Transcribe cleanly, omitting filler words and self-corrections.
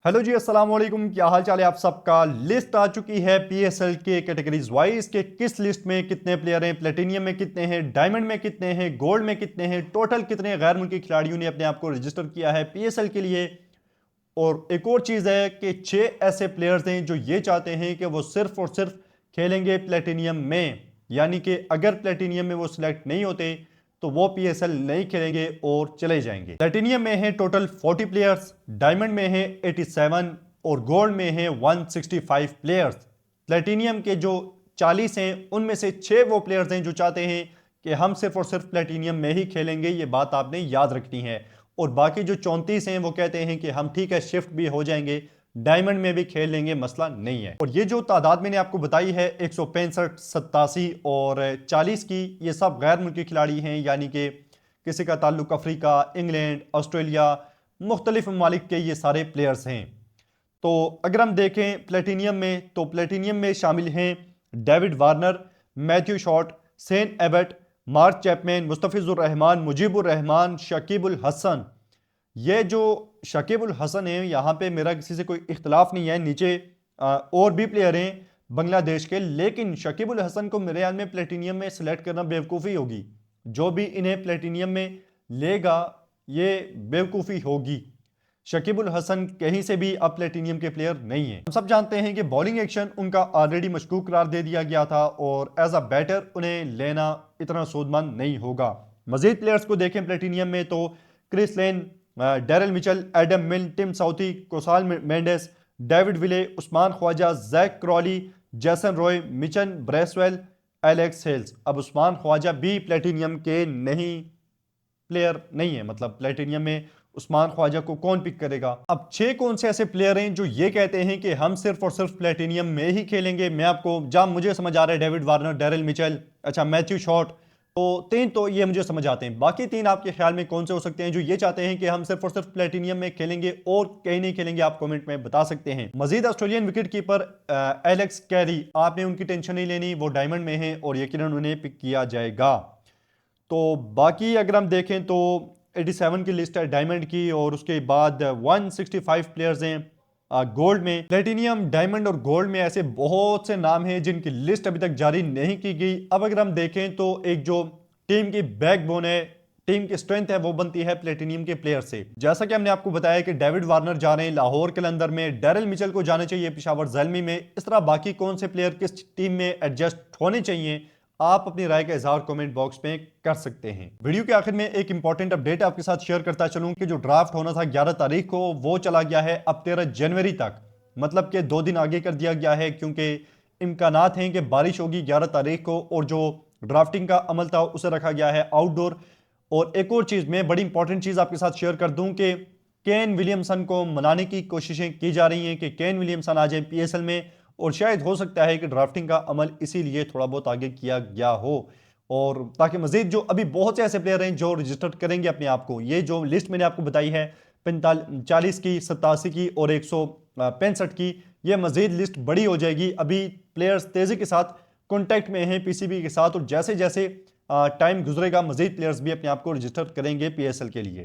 Hello जी, अस्सलाम वालेकुम। क्या हाल चाल है आप सबका। लिस्ट आ चुकी है पीएसएल के कैटेगरीज वाइज के किस लिस्ट में कितने प्लेयर हैं, प्लेटिनियम में कितने हैं, डायमंड में कितने हैं, गोल्ड में कितने हैं, टोटल कितने गैर मुल्की खिलाड़ियों ने अपने आप को रजिस्टर किया है पीएसएल के लिए। और एक और चीज़ है कि 6 ऐसे प्लेयर्स हैं जो ये चाहते हैं कि वो सिर्फ और सिर्फ खेलेंगे प्लेटिनियम में, यानी कि अगर प्लेटिनियम में वो सिलेक्ट नहीं होते तो वो पीएसएल नहीं खेलेंगे और चले जाएंगे। प्लेटिनियम में है टोटल 40 प्लेयर्स, डायमंड में है 87 और गोल्ड में है 165 प्लेयर्स। प्लेटिनियम के जो 40 हैं उनमें से 6 वो प्लेयर्स हैं जो चाहते हैं कि हम सिर्फ और सिर्फ प्लेटिनियम में ही खेलेंगे, ये बात आपने याद रखनी है। और बाकी जो 34 हैं वो कहते हैं कि हम ठीक है शिफ्ट भी हो जाएंगे, डायमंड में भी खेल लेंगे, मसला नहीं है। और ये जो तादाद मैंने आपको बताई है 165, 87 और 40 की, ये सब गैर मुल्की खिलाड़ी हैं, यानी कि किसी का ताल्लुक अफ्रीका, इंग्लैंड, ऑस्ट्रेलिया, मुख्तलिफ ममालिक के ये सारे प्लेयर्स हैं। तो अगर हम देखें प्लेटिनियम में, तो प्लेटिनियम में शामिल हैं David Warner, Matthew Short, Sean Abbott, Mark Chapman, Mustafizur Rahman, Mujibur Rahman, Shakibul Hasan. ये जो शकीबुल हसन है, यहाँ पे मेरा किसी से कोई इख्तलाफ नहीं है, नीचे और भी प्लेयर हैं बांग्लादेश के, लेकिन शकीबुल हसन को मेरे ख्याल में प्लेटिनियम में सिलेक्ट करना बेवकूफ़ी होगी। जो भी इन्हें प्लेटिनियम में लेगा ये बेवकूफ़ी होगी। शकीबुल हसन कहीं से भी अब प्लेटिनियम के प्लेयर नहीं है। हम सब जानते हैं कि बॉलिंग एक्शन उनका ऑलरेडी मशकूक करार दे दिया गया था और एज अ बैटर उन्हें लेना इतना सूदमंद नहीं होगा। मजीद प्लेयर्स को देखें प्लेटिनियम में तो Chris Lynn, Daryl Mitchell, Adam Milne, Tim Southee, Kusal Mendis, David Willey, Usman Khawaja, Jack Crawley, Jason Roy, Michael Bracewell, Alex Hales. अब उस्मान ख्वाजा भी प्लेटिनियम के नहीं प्लेयर नहीं है, मतलब प्लेटिनियम में उस्मान ख्वाजा को कौन पिक करेगा। अब 6 कौन से ऐसे प्लेयर हैं जो ये कहते हैं कि हम सिर्फ और सिर्फ प्लेटिनियम में ही खेलेंगे। मैं आपको जहां मुझे समझ आ रहा है डेविड वार्नर, डैरल मिचेल, अच्छा मैथ्यू शॉट, तो 3 तो ये मुझे समझ आते हैं। बाकी 3 आपके ख्याल में कौन से हो सकते हैं जो ये चाहते हैं कि हम सिर्फ और सिर्फ प्लेटिनियम में खेलेंगे और कहीं नहीं खेलेंगे? आप कमेंट में बता सकते हैं। मजीद Australian wicket keeper Alex Carey, आपने उनकी टेंशन नहीं लेनी, वो डायमंड में है और यकीनन उन्हें पिक किया जाएगा। तो बाकी अगर हम देखें तो 87 की लिस्ट है डायमंड की, और उसके बाद 165 प्लेयर्स हैं गोल्ड में। प्लेटिनियम, डायमंड और गोल्ड में ऐसे बहुत से नाम हैं जिनकी लिस्ट अभी तक जारी नहीं की गई। अब अगर हम देखें तो एक जो टीम की बैकबोन है, टीम की स्ट्रेंथ है, वो बनती है प्लेटिनियम के प्लेयर से। जैसा कि हमने आपको बताया कि डेविड वार्नर जा रहे हैं लाहौर कलंदर में, डैरल मिचेल को जाना चाहिए पेशावर ज़ल्मी में। इस तरह बाकी कौन से प्लेयर किस टीम में एडजस्ट होने चाहिए, आप अपनी राय का इजहार कमेंट बॉक्स में कर सकते हैं। वीडियो के आखिर में एक इंपॉर्टेंट अपडेट आपके साथ शेयर करता चलूं कि जो ड्राफ्ट होना था 11 तारीख को, वो चला गया है अब 13 जनवरी तक, मतलब कि 2 दिन आगे कर दिया गया है, क्योंकि इम्कानात हैं कि बारिश होगी 11 तारीख को और जो ड्राफ्टिंग का अमल था उसे रखा गया है आउटडोर। और एक और चीज़, मैं बड़ी इंपॉर्टेंट चीज़ आपके साथ शेयर कर दूं कि केन विलियमसन को मनाने की कोशिशें की जा रही हैं कि केन विलियमसन आ जाए पीएसएल में, और शायद हो सकता है कि ड्राफ्टिंग का अमल इसीलिए थोड़ा बहुत आगे किया गया हो, और ताकि मजीद जो अभी बहुत से ऐसे प्लेयर हैं जो रजिस्टर करेंगे अपने आप को। ये जो लिस्ट मैंने आपको बताई है 40 की, 87 की और 165 की, ये मजीद लिस्ट बड़ी हो जाएगी। अभी प्लेयर्स तेज़ी के साथ कॉन्टैक्ट में हैं पीसीबी के साथ, और जैसे जैसे टाइम गुजरेगा मजीद प्लेयर्स भी अपने आप को रजिस्टर करेंगे पीएसएल के लिए।